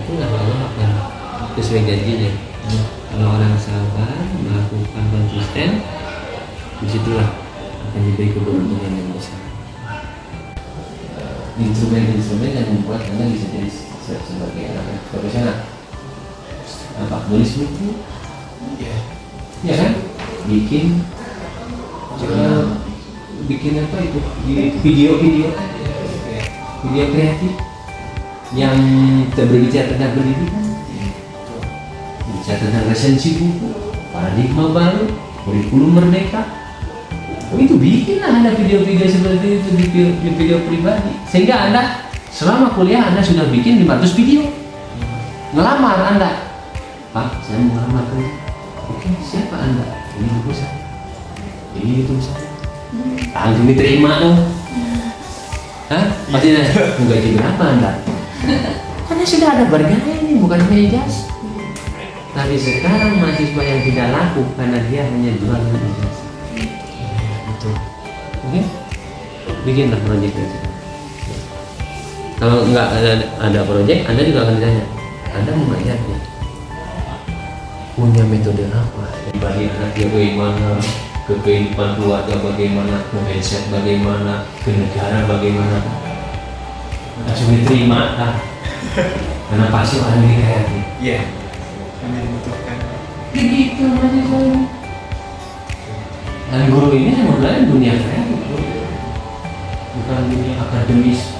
itulah Allah akan sesuai janjinya. Kalau orang sabar melakukan konsisten, disitulah akan diberi keberuntungan yang besar. Instrumen-instrumen yang membuat Anda bisa jadi sebagai anak profesional. Apa? Nulis buku, ya kan? Bikin apa itu? Video kreatif yang berbicara tentang pendidikan, bicara tentang resensi buku, paradigma baru, kurikulum merdeka. Itu bikinlah Anda video-video seperti itu di video pribadi, sehingga Anda selama kuliah Anda sudah bikin 500 video. Ngelamar Anda, Pak, saya mau ngelamar kerja. Oke, siapa Anda? Ini buku saya, ini YouTube saya. Langsung diterima dong. Hah? Maksudnya menggaji berapa Anda? Karena sudah ada bergaya ini, bukan hanya ijazah. Tapi sekarang mahasiswa yang tidak laku karena dia hanya jual ijazah. Betul. Oke? Bikinlah proyek itu. Kalau nggak ada proyek, Anda juga akan ditanya, Anda mau ngajarnya? Punya metode apa? Bagi anaknya bagaimana? Ke kehidupan keluarga bagaimana? Ke mindset bagaimana? Ke negara bagaimana? Langsung diterima kan? Karena pasti orang ini kreatif. Iya. Kami dibutuhkan. Begitu mahasiswa ini. Dan guru ini sebenarnya dunia kreatif, bukan dunia akademis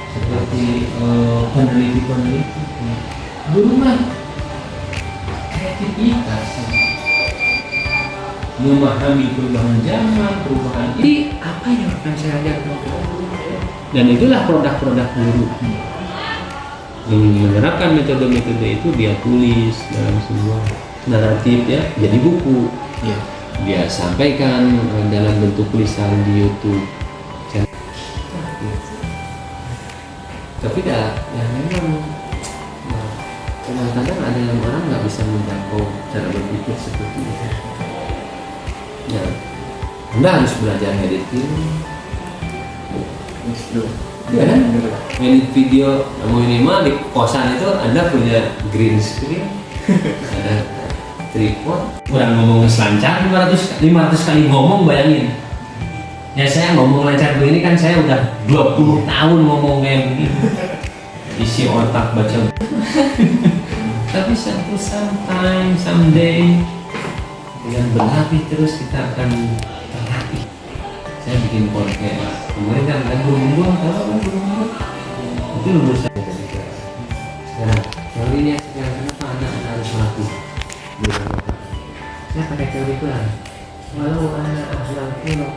seperti peneliti. Guru mah kreativitas, memahami perubahan zaman, perubahan ini apa yang akan saya ajarkan. Dan itulah produk-produk guru. Yang menerapkan metode-metode itu dia tulis dalam sebuah naratif ya, jadi buku. Iya. Dia sampaikan dalam bentuk tulisan di YouTube. Tapi ya memang kadang-kadang ada yang orang nggak bisa menjangkau cara berpikir seperti itu. Ya, Anda harus belajar editing. Ya kan? Edit video minimal di kosan itu Anda punya green screen, ada tripod, kurang ngomong selancar 500 kali ngomong, bayangin. Ya saya ngomong lancar begini kan saya udah 20 tahun ngomong kayak begini. Isi otak baca. Tapi someday dengan berlatih terus kita akan terlatih. Saya bikin podcast. Kemarin kan ada burung-burung, tahu kan burung-burung? Itu lulus saya dari kelas. Sekarang, teori ini sekarang kenapa anak harus mati? Saya pakai teori itu lah. Walau anak asal kilo,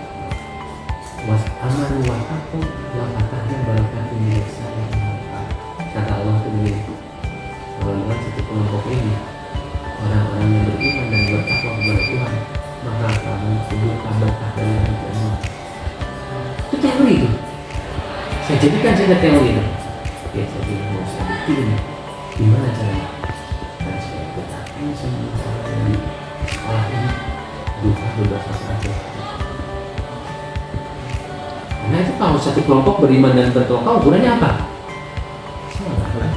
was aman wataku, lapatahnya barakati milik saya. Kata Allah itu begini. Kalau satu kelompok ini orang-orang yang beriman dan bertakwa kepada Tuhan, maka kamu sudahkan berkah dari Allah. Itu teori itu. Saya jadikan saja teori itu. Oke, jadi mau saya bikin gimana caranya? Dan saya katakan semua orang di sekolah ini duka bebas saja. Karena itu kalau satu kelompok beriman dan bertakwa, ukurannya apa? Salah, kan?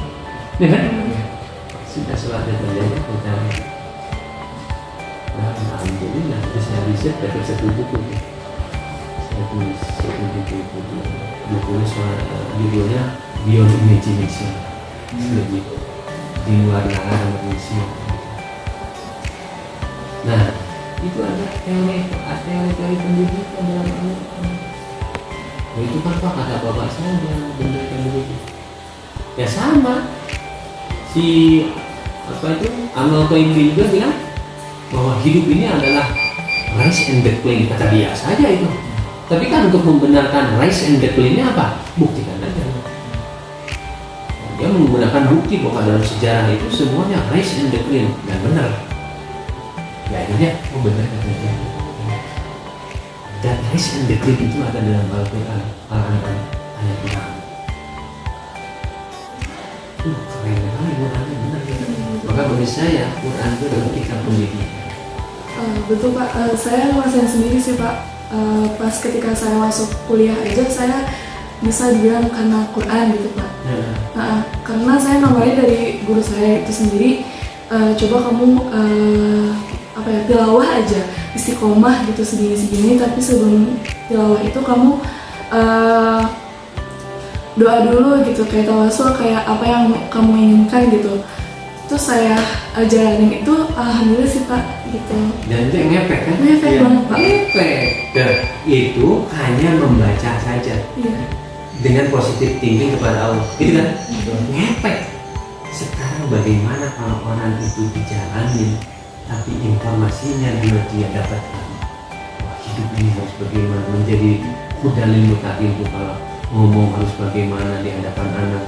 Ya kan? Sudah selesai terjadi kita. Nah, alhamdulillah bisa riset dari satu buku. Saya tulis satu buku soal judulnya Beyond Imagination, lebih di luar nalar manusia. Nah, itu ada teori pendidikan dalam Al-Quran. Itu kan Pak, kata bapak saya yang benar begitu. Ya sama. Si apa itu Arnold Toynbee juga bilang bahwa hidup ini adalah rise and decline, kata dia saja itu. Tapi kan untuk membenarkan rise and decline-nya apa? Buktikan aja. Dia menggunakan bukti bahwa dalam sejarah itu semuanya rise and decline dan benar. Ya akhirnya benar katanya. Dan rise and decline itu ada dalam Al-Quran, Al-An'am ayat 6. Keren sekali Qurannya, benar ya. Maka bagi saya Quran itu adalah kitab pendidikan. Betul Pak, saya ngerasain sendiri sih Pak. Pas ketika saya masuk kuliah aja saya bisa dibilang karena Quran gitu Pak. Karena saya namanya dari guru saya itu sendiri, coba kamu tilawah aja istiqomah gitu segini, tapi sebelum tilawah itu kamu doa dulu gitu, kayak tawasul, kayak apa yang kamu inginkan gitu. Terus saya jalanin itu, alhamdulillah sih Pak gitu. Dan itu ngefek kan? Ngefek banget Pak. Ngefek. Dan itu hanya membaca saja. Iya. Dengan positif thinking kepada Allah, gitu kan? Ngefek. Sekarang bagaimana kalau orang itu dijalanin, tapi informasinya dia dapatkan, wah, hidup ini harus bagaimana, menjadi hudalil muttaqin itu kalau ngomong harus bagaimana di hadapan anak,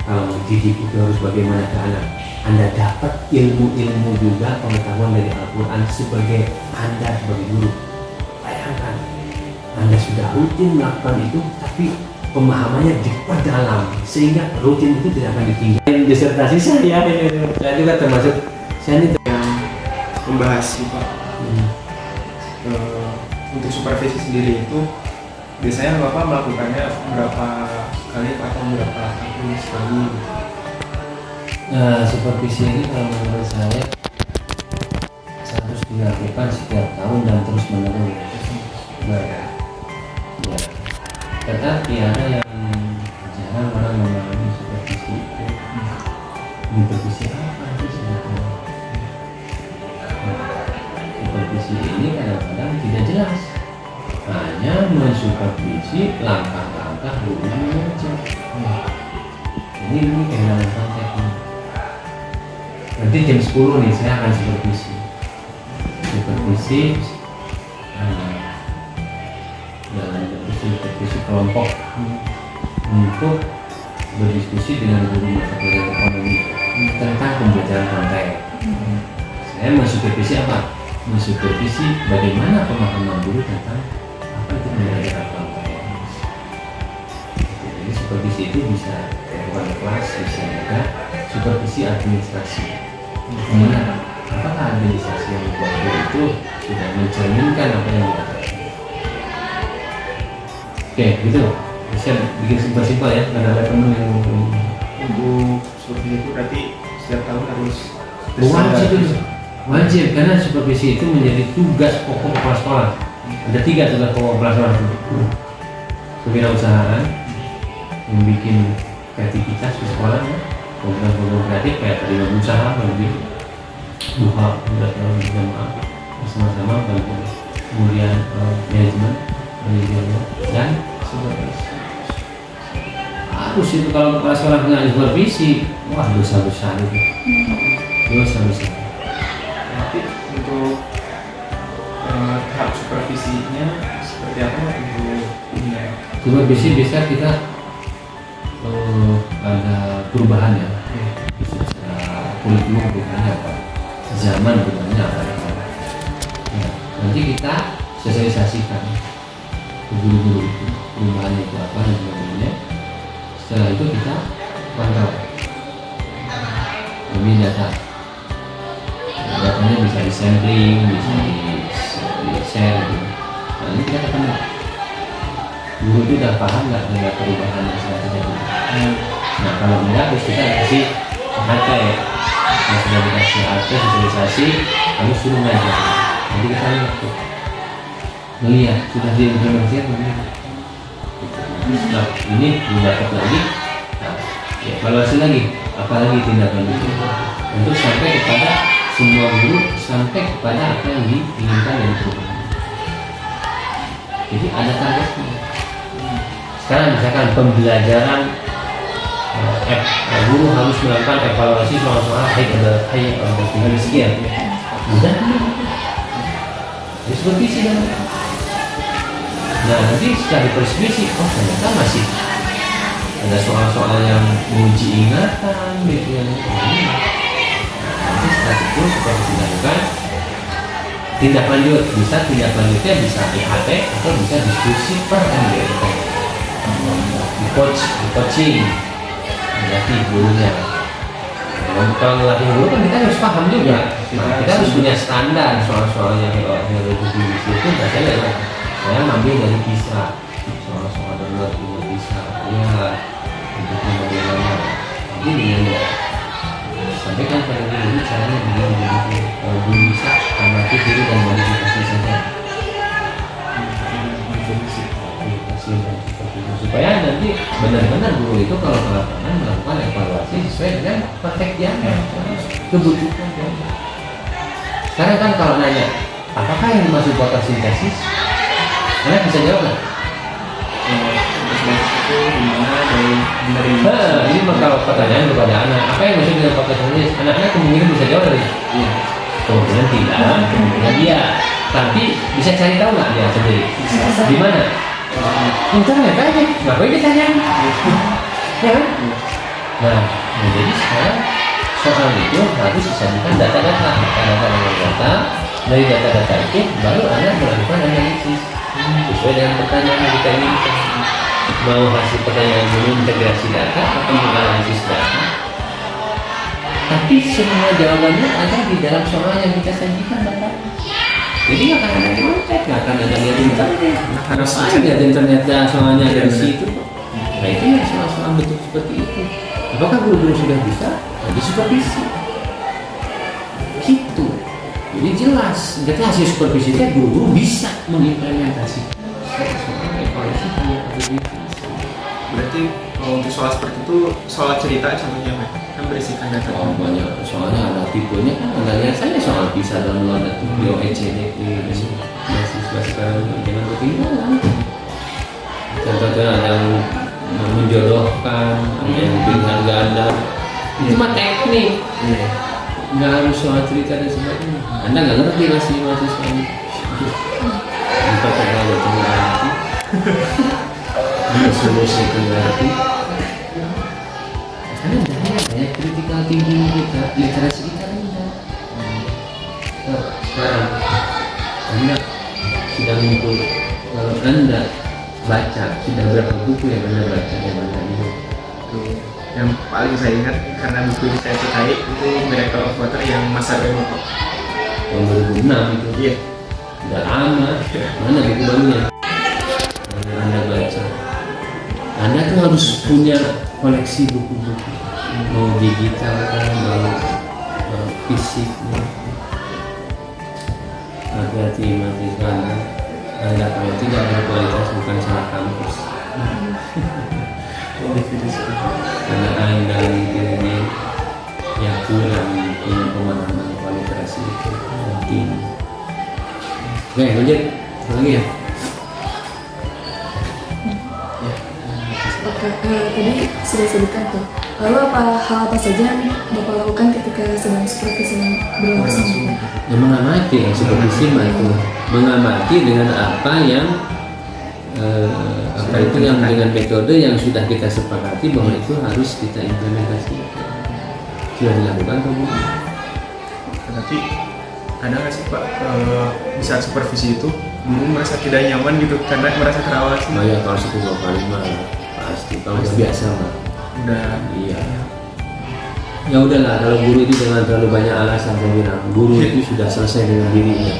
kalau mendidik itu harus bagaimana ke anak. Anda dapat ilmu-ilmu juga, pengetahuan dari Al-Quran sebagai Anda sebagai guru. Bayangkan, Anda sudah rutin melakukan itu, tapi pemahamannya diperdalam sehingga rutin itu tidak akan ditinggalkan. Disertasi saya juga termasuk saya ini yang membahas sih Pak. Untuk supervisi sendiri itu biasanya Bapak melakukannya berapa kali atau berapa kali sekali? Supervisi ini kalau menurut saya harus dilakukan setiap tahun dan terus menerus. Ya. Tetapi ada yang jarang orang memahami supervisi itu. Supervisi apa sih sebetulnya? Supervisi ini kadang-kadang tidak jelas. Hanya mensupervisi langkah-langkah gurunya saja. Ini kehilangan konteksnya. Nanti jam 10 nih saya akan supervisi kelompok untuk berdiskusi dengan guru mata pelajaran ekonomi tentang pembelajaran konteks. Saya mensupervisi apa? Mensupervisi bagaimana pemahaman guru tentang apa itu pembelajaran konteks. Jadi supervisi itu bisa bukan kelas, bisa juga supervisi administrasi. Gimana? Apakah administrasi yang dibuat itu sudah mencerminkan apa yang dikatakan? Oke, gitu. Bisa bikin simpel-simpel ya, nggak ada temen yang Untuk supervisi itu berarti setiap tahun harus wajib, karena supervisi itu menjadi tugas pokok kepala sekolah. Ada 3 tugas pokok kepala sekolah. Kewirausahaan, yang bikin kreativitas di sekolahnya, program-program kreatif kayak tadi usaha, lebih buka berjamaah bersama-sama, kemudian manajemen dan supervisi. Harus itu kalau kepala sekolah nggak supervisi, wah dosa besar itu. Dosa besar. Nanti untuk tahap supervisinya seperti apa untuk ini? Supervisi bisa kita ada perubahan ya. Secara kurikulum perubahannya apa? Zaman perubahannya apa? Ya, nanti kita sosialisasikan ke guru-guru itu perubahannya itu apa dan sebagainya. Setelah itu kita pantau demi data. Datanya bisa di sampling, bisa di share gitu. Nah ini kita ketemu guru itu udah paham nggak dengan perubahan yang sudah terjadi. Nah kalau enggak terus kita kasih HT, yang sudah dikasih HT sosialisasi, lalu suruh ngajar. Nanti kita lihat tuh, melihat sudah diimplementasikan belum. Nah ini belum dapat lagi, nah, ya, evaluasi lagi, apalagi tindak lanjut untuk sampai kepada semua guru, sampai kepada apa yang diinginkan dari perubahan. Jadi ada targetnya. Sekarang misalkan pembelajaran guru harus melakukan evaluasi soal-soal ada sekian. Udah, supervisi kan. Nah nanti setelah dipersekusi, oh ternyata masih ada soal-soal yang menguji ingatan gitu ya. Nanti setelah itu supervisi dilakukan, tindak lanjut tindak lanjutnya bisa IHT atau bisa diskusi per MDRT, di coaching, melatih gurunya. Kalau melatih guru kan kita harus paham juga. Nah, kita harus punya standar soal-soalnya. Kalau revisi itu biasanya saya ambil dari kisah soal-soal darurat bisa ya bentuknya bagaimana. Jadi dengan sampaikan pada guru caranya begini. Kalau belum bisa, amati diri dan modifikasi saja. Supaya nanti benar-benar guru itu kalau ke lapangan melakukan evaluasi sesuai dengan prakteknya, kebutuhan. Sekarang kan kalau nanya, apakah yang dimaksud fotosintesis? Kalian bisa jawab nggak? Itu dimana dari Ini kalau pertanyaan kepada anak, apa yang maksud dengan fotosintesis? Anak-anak kemungkinan bisa jawab dari kemungkinan tidak, kemungkinan iya. Tapi bisa cari tahu nggak dia sendiri? Di mana? Internet aja, ngapain ditanya? Ya kan? Nah, jadi sekarang soal itu harus disajikan data-data. Dari data-data itu baru Anda melakukan analisis sesuai dengan pertanyaan yang kita inginkan. Mau hasil pertanyaan dulu integrasi data atau menganalisis data. Tapi semua jawabannya ada di dalam soal yang kita sajikan data. Jadi nggak akan ada contek, nggak akan ada lihat internet. Harus lihat internetnya soalnya dari situ. Nah itu yang soal-soal bentuk seperti itu. Apakah guru-guru sudah bisa? Jadi supervisi. Gitu. Jadi jelas. Jadi hasil supervisi itu guru-guru bisa mengimplementasikan. Soal evaluasi hanya begitu. Berarti kalau untuk soal seperti itu, soal cerita contohnya kan berisikan data. Oh banyak, soalnya ada tipenya kan, Anda lihat saja soal bisa download atau video ECD mahasiswa sekarang jangan ketinggalan. Contohnya ada yang menjodohkan, ada yang pilihan ganda, itu mah teknik, nggak harus soal cerita dan sebagainya. Anda nggak ngerti masih mahasiswa ini. Entah terlalu ngerti, solusi itu ngerti. Karena banyak critical thinking kita, literasi kita rendah. Sekarang Anda sudah ngumpul, kalau Anda baca, sudah berapa buku yang Anda baca yang Anda ini? Yang paling saya ingat karena buku yang saya sukai itu Miracle of Water yang Masaru Emoto. Tahun 2006 itu. Iya. Udah lama. Mana buku barunya? Yang Anda baca. Anda tuh harus punya koleksi buku-buku, mau digital kan, mau fisik. Hati-hati mahasiswa Anda kalau tidak berkualitas bukan salah kampus. Karena Anda ini yang kurang punya pemahaman kualitas itu penting. Oke, lanjut lagi ya. Oke, tadi sudah sebutkan tuh. Lalu hal apa saja yang Bapak lakukan ketika sedang supervisi berlangsung? Ya, mengamati yang supervisi itu mengamati dengan apa yang apa itu yang dengan metode yang sudah kita sepakati bahwa itu harus kita implementasikan. Sudah dilakukan atau belum? Tapi ada nggak sih Pak di saat supervisi itu guru merasa tidak nyaman gitu karena merasa terawasi? Oh ya, kalau 10 kali mah pasti, kalau udah biasa mah udah. iya. Ya udahlah, kalau guru itu jangan terlalu banyak alasan. Saya bilang guru itu sudah selesai dengan dirinya.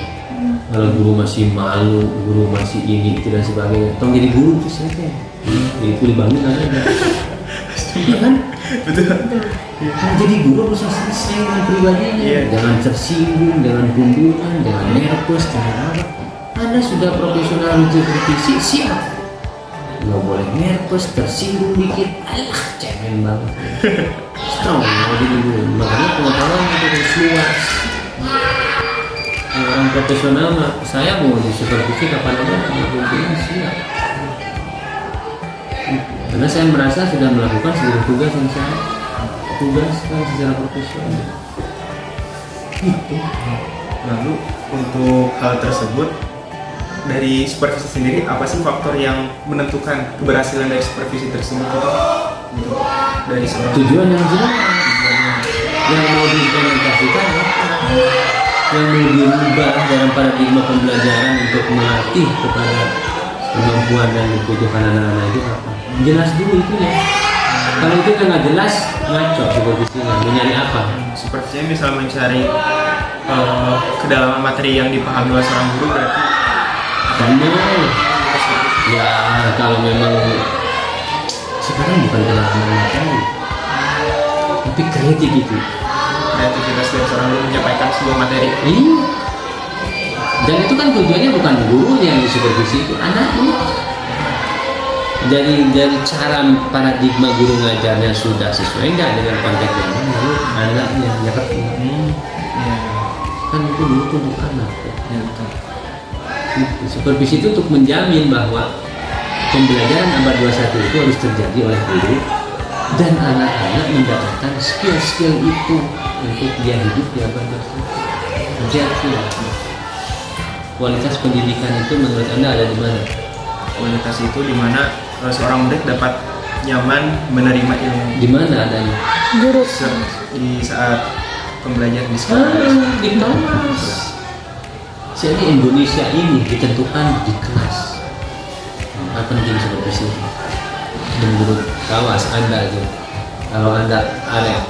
Kalau guru masih malu, guru masih ini itu dan sebagainya, tolong jadi guru itu saja. Jadi kulit bangun aja. Iya kan? Betul. Nah, jadi guru harus selesai dengan pribadinya. Iya. Jangan tersinggung, jangan kunjungan, jangan nervous, jangan apa. Anda sudah profesional untuk kritisi, siap. Nggak boleh nervous, tersinggung dikit, alah cemen banget. Strong, mau jadi guru. Makanya pengetahuan itu harus luas. Orang profesional mah, saya mau disupervisi kapan aja, mungkin siap. Karena saya merasa sudah melakukan seluruh tugas yang saya tugaskan secara profesional. Gitu. Lalu untuk hal tersebut dari supervisi sendiri apa sih faktor yang menentukan keberhasilan dari supervisi tersebut? Gitu. Dari seorang Tujuan yang jelas, yang mau diimplementasikan apa? Yang mau dirubah dalam paradigma pembelajaran untuk melatih kepada kemampuan dan kebutuhan anak-anak itu apa? Jelas dulu itu ya. Kalau itu kan nggak jelas, ngaco supervisinya. Mencari apa? supervisinya bisa mencari kedalaman materi yang dipahami oleh seorang guru berarti Benar. Ya kalau memang sekarang bukan kedalaman materi, tapi kritik itu. Kreativitas dari seorang guru menyampaikan sebuah materi. Iya. Dan itu kan tujuannya bukan gurunya yang disupervisi, itu anaknya. Jadi cara paradigma guru ngajarnya sudah sesuai nggak dengan konteks yang lalu anaknya nyerap. Iya. Kan itu dulu untuk anak. Ya, betul. Supervisi itu untuk menjamin bahwa pembelajaran abad 21 itu harus terjadi oleh guru dan anak-anak mendapatkan skill-skill itu untuk dia hidup di abad 21. Jadi kualitas pendidikan itu menurut Anda ada di mana? Kualitas itu di mana seorang murid dapat nyaman menerima ilmu Di mana adanya? Guru. di saat pembelajaran di sekolah. Di kelas. Jadi Indonesia ini ditentukan di kelas. Apa penting supervisi? Menurut kawas Anda itu, kalau Anda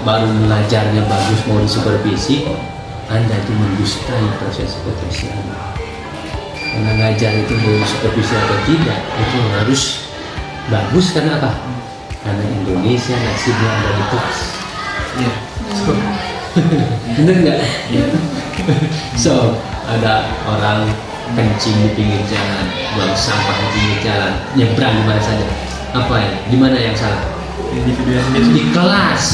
baru belajarnya bagus mau disupervisi, Anda itu mendustai proses supervisi Anda. Karena ngajar itu mau supervisi atau tidak itu harus bagus karena apa? Karena Indonesia nasibnya ada di kelas. Iya. Bener nggak? So ada orang kencing di pinggir jalan, buang sampah di pinggir jalan, nyebrang di mana saja. Apa ya? Di mana yang salah? Individu yang Di kelas.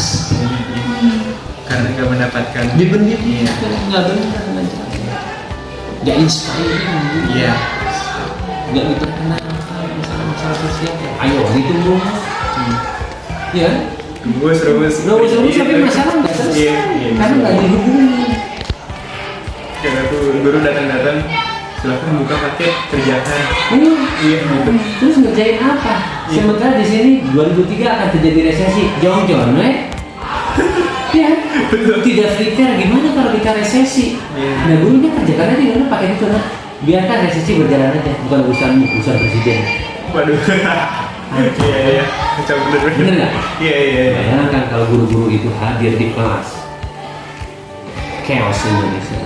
karena nggak mendapatkan. Di benih Iya. nggak benar ngajarnya. Nggak inspiring. Iya. Nggak diperkenalkan masalah-masalah sosial. Ayo gitu ya. Rebus. Terus tapi masalah nggak selesai. Iya. Karena nggak dihubungi. Karena tuh guru datang silakan buka paket kerjakan. Iya gitu. Terus ngerjain apa? Iya. Sementara di sini 2003 akan terjadi resesi. Jong-jong, ya. Tidak prepare gimana kalau kita resesi? Iya. Nah gurunya kerjakan aja karena pakai itu kan. Biarkan resesi berjalan aja, bukan urusanmu, urusan presiden. Waduh. Iya. Macam bener. Bener nggak? Iya. Bayangkan kalau guru-guru itu hadir di kelas. Chaos Indonesia.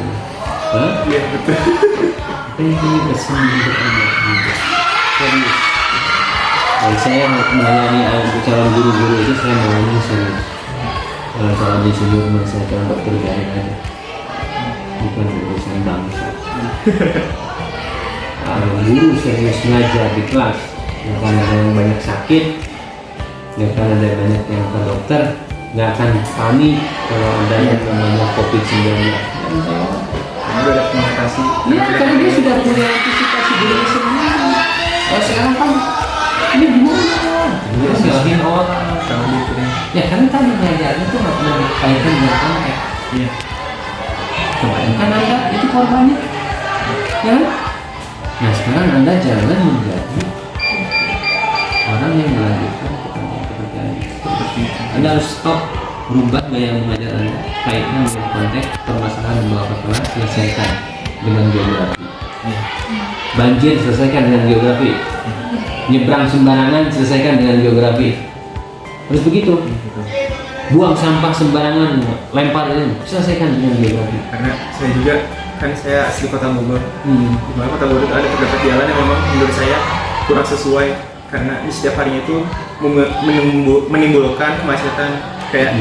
Hah? Iya betul. Ini pesan untuk anak muda. Serius. Dan saya melayani calon guru-guru itu saya mau ngomong serius. Kalau calon insinyur saya calon dokter biarin aja. Bukan urusan bangsa. Kalau guru serius ngajar di kelas, nggak akan ada yang banyak sakit, nggak akan ada yang banyak yang ke dokter, nggak akan panik kalau ada yang namanya COVID-19. Ini udah ada komunikasi. Iya, karena dia sudah punya antisipasi diri sendiri. Kalau sekarang kan ini gimana? Dia nyalahin orang. Tahu gitu deh. Ya karena tadi ngajarnya itu nggak pernah dikaitkan dengan konteks. Iya. Kebanyakan Anda itu korbannya, ya kan? Nah sekarang Anda jangan menjadi orang yang melanjutkan pekerjaan. Anda harus stop berubah gaya mengajar Anda, kaitkan dengan konteks permasalahan yang membawa ke kelas, selesaikan dengan geografi. Banjir selesaikan dengan geografi. Nyebrang sembarangan selesaikan dengan geografi. Harus begitu. Buang sampah sembarangan, lempar ini, selesaikan dengan geografi. Karena saya juga kan saya asli Kota Bogor. Di mana Kota Bogor itu ada beberapa jalan yang memang menurut saya kurang sesuai karena di setiap harinya itu menimbulkan kemacetan kayak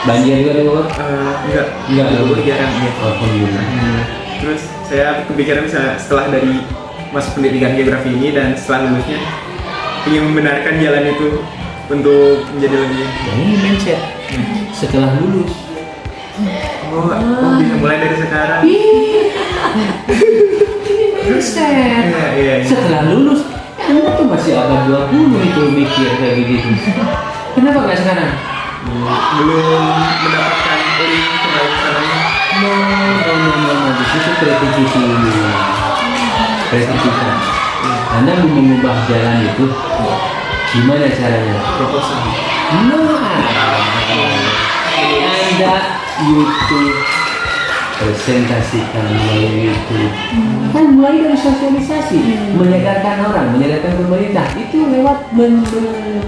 Banjir juga di Bogor? enggak Enggak, di Bogor jarang gitu. Alhamdulillah. Terus saya kepikiran bisa setelah dari masuk pendidikan geografi ini dan setelah lulusnya ingin membenarkan jalan itu untuk menjadi lebih Ini mindset setelah lulus. bisa mulai dari sekarang. Mindset. Iya. Setelah lulus, Anda tuh masih ada 20 itu mikir kayak begitu. Kenapa nggak sekarang? Belum mendapatkan link kembali ke sananya. No. Di situ kreativitas. Anda mau mengubah jalan itu, gimana caranya? Proposal. Anda YouTube presentasikan melalui YouTube. Kan mulai dari sosialisasi, menyadarkan orang, menyadarkan pemerintah itu lewat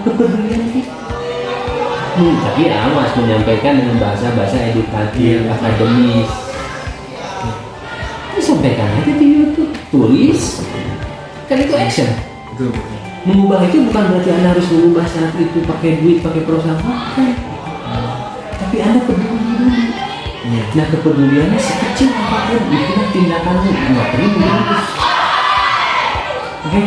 kepedulian kita. Tapi awas menyampaikan dengan bahasa-bahasa edukatif, akademis. Sampaikan aja di YouTube, tulis, kan itu action. Betul. Mengubah itu bukan berarti Anda harus mengubah saat itu pakai duit, pakai perusahaan, bukan. Tapi Anda peduli dulu. Nah, kepeduliannya sekecil apapun itu tindakanmu nggak perlu menurut. Oke?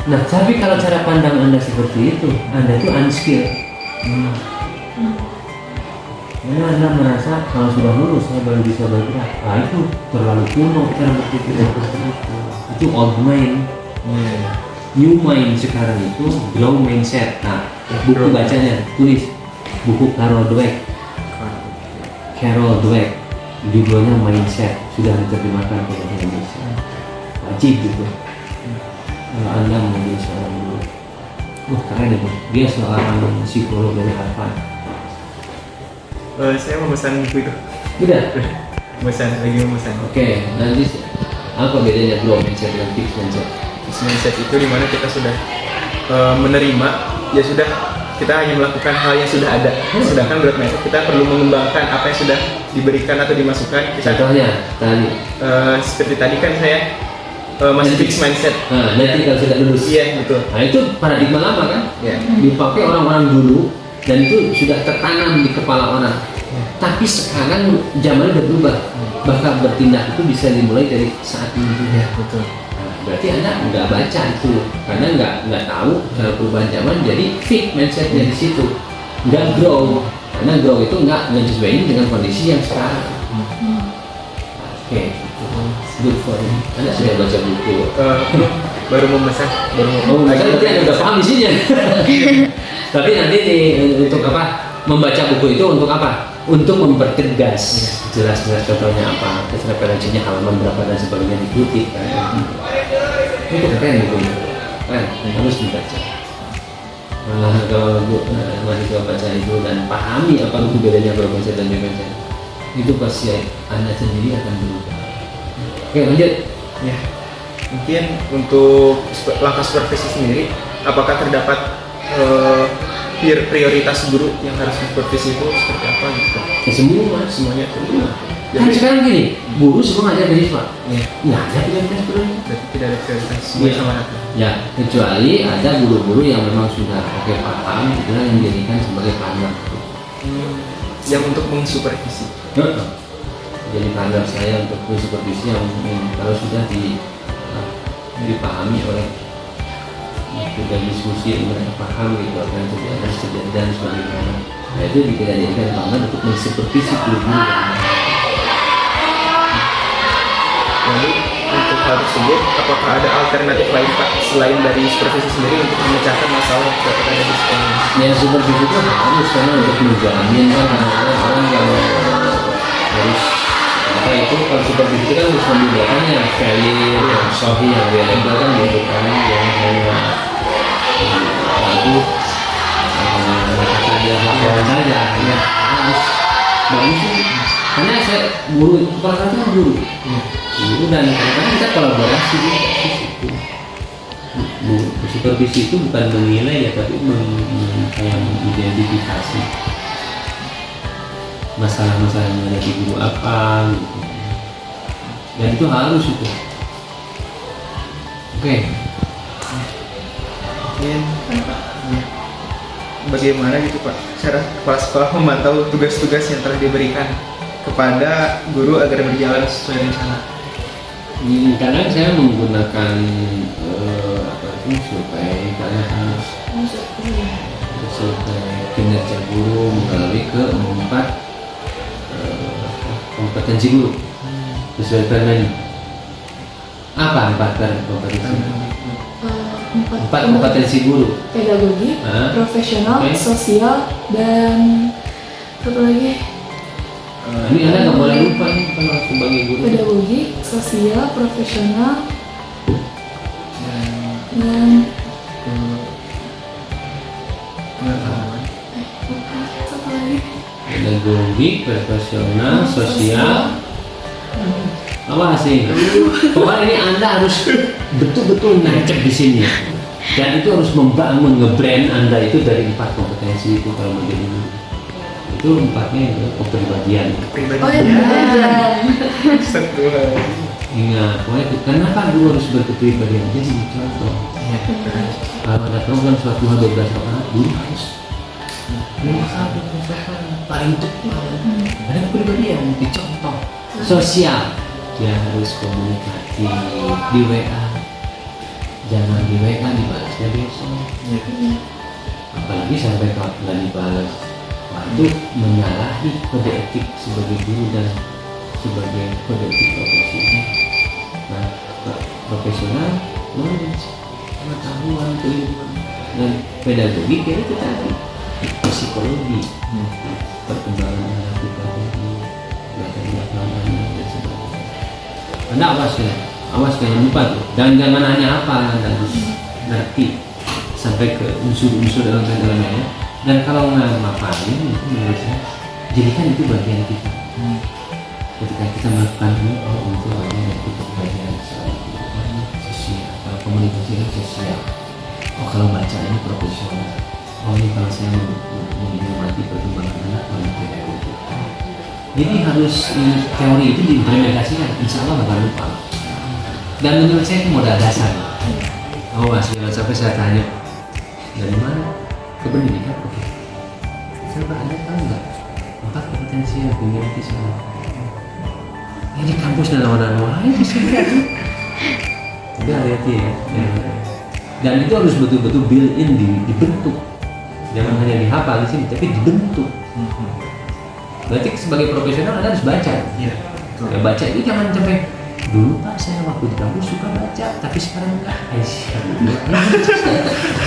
Nah, tapi kalau cara pandang Anda seperti itu, Anda itu unskilled. Karena Anda merasa kalau sudah lulus saya baru bisa bergerak. Nah, itu terlalu kuno cara berpikir seperti itu. Itu old mind. New mind sekarang itu grow mindset. Nah, buku bacanya tulis buku Carol Dweck. Judulnya Mindset, sudah diterjemahkan ke bahasa Indonesia. Wajib gitu. Kalau Anda menjadi seorang guru, keren itu. Dia seorang psikolog dari Harvard. Saya memesan buku itu. Udah. Lagi memesan. Oke, nanti apa bedanya grow mindset dengan fixed mindset? Fixed mindset itu dimana kita sudah menerima, ya sudah, kita hanya melakukan hal yang sudah ada. Sedangkan growth mindset kita perlu mengembangkan apa yang sudah diberikan atau dimasukkan. Contohnya tadi. Seperti tadi kan saya masih fixed mindset. Nah, nanti kalau sudah lulus. Iya, betul. Nah, itu paradigma lama kan? Iya. Dipakai orang-orang dulu dan itu sudah tertanam di kepala orang. Tapi sekarang zaman udah berubah. Bahkan bertindak itu bisa dimulai dari saat ini juga. Betul. Nah, berarti Anda nggak baca itu karena nggak tahu cara perubahan zaman, jadi fixed mindsetnya di situ. Nggak grow, karena grow itu nggak menyesuaikan dengan kondisi yang sekarang. Oke, good for you. Anda sudah baca buku? Baru memesan. Berarti Anda udah paham isinya. Tapi nanti untuk apa? Membaca buku itu untuk apa? Untuk mempertegas jelas-jelas contohnya apa, referensinya halaman berapa dan sebagainya dikutip kan. Itu keren buku itu. Keren, harus dibaca. Kalau mahasiswa baca itu dan pahami apa itu bedanya grow mindset dan fixed mindset, itu pasti Anda sendiri akan berubah. Oke, lanjut. Ya, mungkin untuk langkah supervisi sendiri, apakah terdapat prioritas guru yang harus supervisi itu seperti apa gitu? Ya semua. Semuanya Kan sekarang gini, guru semua ngajar ke siswa. Iya. Nggak ada prioritas guru. Berarti tidak ada prioritas semua sama rata. Ya, kecuali ada guru-guru yang memang sudah paham, itu yang dijadikan sebagai partner. Yang untuk mensupervisi. Jadi partner saya untuk supervisi yang kalau sudah dipahami oleh sudah diskusi mereka paham gitu apa yang terjadi dan sebagainya. Nah itu kita jadikan partner untuk mensupervisi guru. Lalu untuk hal tersebut, apakah ada alternatif lain Pak selain dari supervisi sendiri untuk memecahkan masalah yang dapat ada di sekolah? Ya supervisi itu harus karena untuk menjamin kan orang yang harus apa itu kalau supervisi itu kan harus membedakan yang valid, yang sahih, yang reliable kan gitu kan, yang hanya lagu saja laporan saja ya harus bagus sih. Karena saya guru kepala satu kan guru dan kadang-kadang kita kolaborasi di situ. Supervisi itu bukan menilai ya, tapi kayak mengidentifikasi masalah-masalah yang ada di guru apa gitu. Dan itu harus itu. Oke. Bagaimana gitu Pak cara kepala sekolah memantau tugas-tugas yang telah diberikan kepada guru agar berjalan sesuai rencana? Kadang saya menggunakan survei karena harus survei kinerja guru melalui keempat kompetensi guru sesuai permen. Apa empat kompetensi? Empat kompetensi guru: pedagogi, profesional, sosial, dan satu lagi. Ini Anda nggak boleh lupa nih kalau sebagai guru. Pedagogi, sosial, profesional, dan pengetahuan. satu lagi. Pedagogi, profesional, sosial. Apa sih? Pokoknya ini Anda harus betul-betul nancep di sini. Dan itu harus membangun nge-brand Anda itu dari empat kompetensi itu kalau menjadi guru. Itu empatnya adalah kepribadian. Oh ya, belajar. Satu. Ingat, pokoknya kenapa guru harus berkepribadian? Jadi contoh. Iya, betul. Kalau ada program suatu hal 12 orang, guru harus paling cepat. Ada kepribadian, dicontoh. Sosial, dia harus komunikasi di WA. Jangan di WA dibalasnya besok. Iya. Apalagi sampai kalau nggak dibalas, wah, itu menyalahi kode etik sebagai guru dan sebagai kode etik profesi. Nah, profesional, knowledge, pengetahuan, keilmuan, dan pedagogi kayak itu tadi, psikologi, perkembangan anak kita ini, belajar dan sebagainya. Anda awas jangan lupa tuh, jangan hanya apa Anda harus ngerti sampai ke unsur-unsur dalam elemennya. Dan kalau nggak ngapain, itu menurut saya jadikan itu bagian kita. Ketika kita melakukan ini, oh itu bagian dari kepribadian sosial. Kalau komunikasi ini sosial. Oh kalau baca ini profesional. Oh ini kalau saya menghormati perkembangan anak, oh ini pedagogi. Jadi harus teori itu diimplementasikan, insya Allah bakal lupa. Dan menurut saya itu modal dasar. Oh masih sampai saya tanya dari mana? Kependidikan, oke. Saya Anda tahu nggak? 4 kompetensi yang dimiliki seorang. Ini kampus dan lawan lain bisa lihat. Tapi hati-hati ya. Dan itu harus betul-betul built-in dibentuk. Jangan hanya dihafal di sini, tapi dibentuk. Berarti sebagai profesional Anda harus baca. Iya. Ya, baca itu jangan sampai dulu Pak saya waktu di kampus suka baca, tapi sekarang enggak.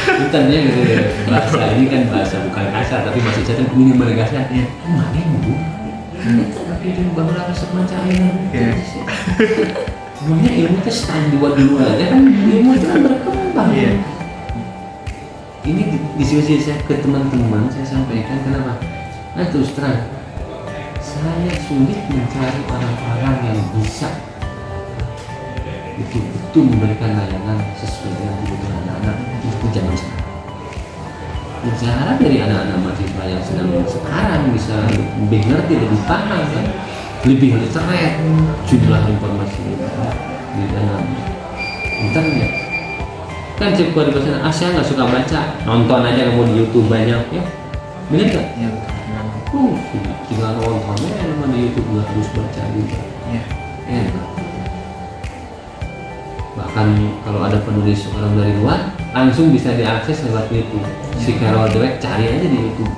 Bukan ya gitu ya. Bahasa ini kan bahasa bukan kasar, tapi masih catatan minimal kasar. Mana yang bu? Tapi itu beberapa semacam Iya. Sebenarnya ilmu itu stand dua aja kan, ilmu itu kan berkembang. Iya. Ini diskusi saya ke teman-teman saya sampaikan kenapa? Nah terus terang, saya sulit mencari orang-orang yang bisa betul-betul memberikan layanan sesuai dengan kebutuhan anak-anak itu zaman sekarang. Dan saya harap dari anak-anak mahasiswa yang sedang sekarang bisa lebih ngerti, lebih paham kan, lebih literate jumlah informasi di dalam internet. Kan cek di sana, saya nggak suka baca, nonton aja kamu di YouTube banyak ya, benar nggak? Iya. Tinggal nonton ya, di YouTube nggak harus baca juga. Iya. Enak. Bahkan kalau ada penulis orang dari luar langsung bisa diakses lewat YouTube. Si Carol Dweck cari aja di YouTube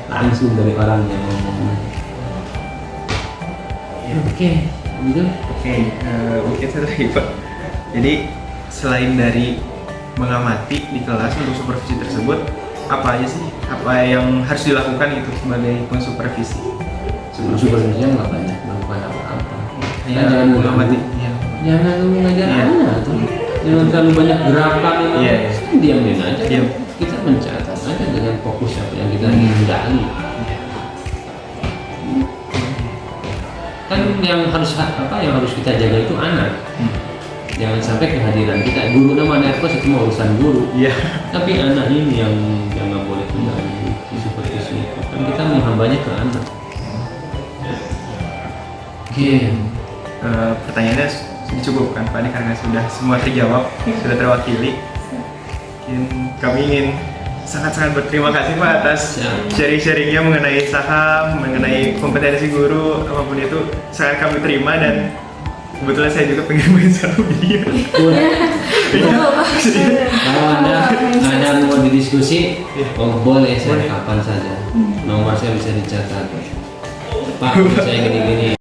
langsung dari orang yang ngomong. Oke, gitu. Mungkin satu lagi Pak. Jadi selain dari mengamati di kelas untuk supervisi tersebut, apa aja sih yang harus dilakukan itu sebagai pensupervisi? Supervisinya nggak banyak melakukan apa-apa. Hanya Jangan mengamati. Jangan lu ngajar anak tuh. Jangan terlalu banyak gerakan yang diamin aja. Diam. Kita mencatat aja dengan fokus apa yang kita ingin gali. Kan yang harus kita jaga itu anak. Jangan sampai kehadiran kita guru nama nervous itu mau urusan guru. Iya. Tapi anak ini yang nggak boleh terganggu seperti itu. Kan kita menghambanya ke anak. Oke. Pertanyaannya dicukupkan Pak ini karena sudah semua terjawab, sudah terwakili. Mungkin kami ingin sangat-sangat berterima kasih Pak atas sharing-sharingnya mengenai saham, mengenai kompetensi guru, apapun itu sangat kami terima dan kebetulan saya juga pengen main saham dia. Kalau anda mau didiskusi, boleh saya kapan saja. Nomor saya bisa dicatat. Pak, saya gini-gini.